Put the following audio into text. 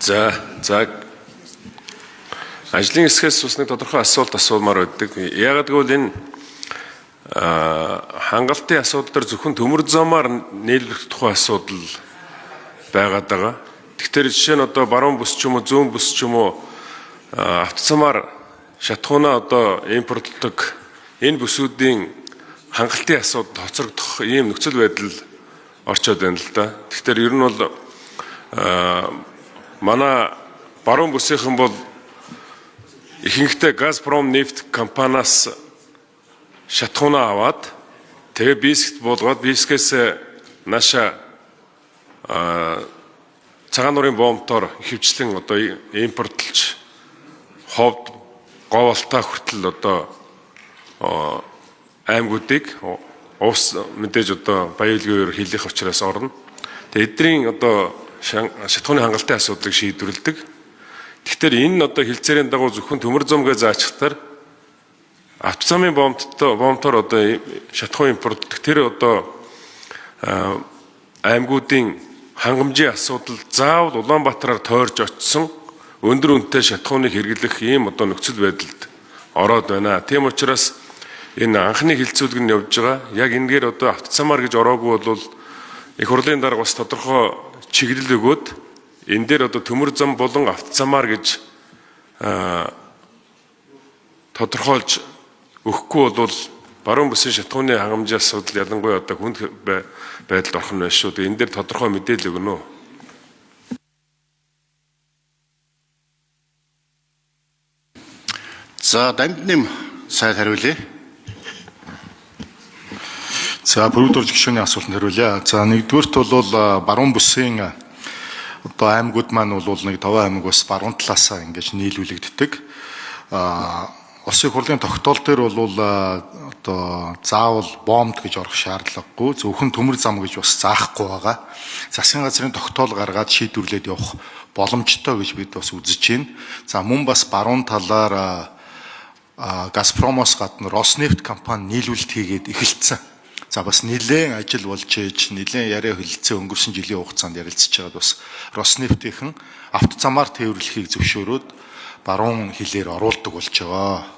За ажлын хэсгээс бас нэг тодорхой асуулт асуумаар байдаг. Яагаад гэвэл энэ хангалтын асуудал дээр зөвхөн төмөр замаар нийлүүлэх тухай асуудал байгаад байгаа. Тэгэхээр жишээ нь одоо баруун бүс ч юм уу, зүүн бүс ч юм уу автоцамаар шатхуунаа одоо импортлдог энэ бүсүүдийн хангалтын асуудал хоцрогдох ийм нөхцөл байдал орчоод байна л да. Тэгэхээр ер нь бол манай баруун бүсийнхэн бол ихэнхдээ Газпром нефть компаниас шатхуунаа аваад тэгээ бийсгт болгоод бийсгээс наша цагаан нуурын бомбтоор ихэвчлэн одоо импортлж ховд говьолтой хүртэл одоо аймагуудыг уус мэдээж одоо баялагын хилэх учраас орно. Тэгээ эдний одоо шатхууны хангалтын асуудлыг шийдвэрлэдэг. Тэгэхээр энэ одоо хилцээрийн дагуу зөвхөн төмөр замгээ заачихтар автоцамын бомбтоор одоо шатхуун импортлдог тэр одоо аймагуудын хангамжийн асуудал заавал Улаанбаатараар тойрж очсон өндөр үнэтэй шатхууныг хэрэглэх ийм одоо нөхцөл байдалд ороод байна. Тийм учраас энэ анхны хилцүүлэг нь явж байгаа. Яг энэгээр одоо автоцамаар гэж ороогүй бол их хурлын дарга бас тодорхой чиглэл өгөөд энэ дээр одоо төмөр зам болон автоцамаар гэж тодорхойлж өгөхгүй бол баруун бүсийн шатхууны хангамжийн асуудал ялангуяа одоо хүнд байдалд орох нь байна шүү. Энэ дээр тодорхой мэдээлэл өгнө үү? За дамжны сайд хариулъя. За бүрдүүр жигшүүний асуултанд хариулъя. За нэгдүгээрт бол баруун бүсийн одоо аймагуд маань бол нэг 5 аймаг бас баруун талаасаа ингэж нийлүүлэгддэг. Улсын хурлын тогтоол дээр бол одоо заавал бомбд гэж орох шаардлагагүй, зөвхөн төмөр зам гэж бас заахгүй байгаа. Засгийн газрын тогтоол гаргаад шийдвэрлээд явах боломжтой гэж бид бас үзэж байна. За мөн бас баруун талаар Газпромоос гадна Роснефть компани нийлүүлэлт хийгээд эхэлсэн. За бас нэлээд ажил болж ээж, нэлээд яриа хэлэлцээ өнгөрсөн жилийн хугацаанд ярилцж байгаад бас Роснефтийн автоцамаар тээвэрлэхийг зөвшөөрөөд баруун хилээр оруулдаг болж байгаа.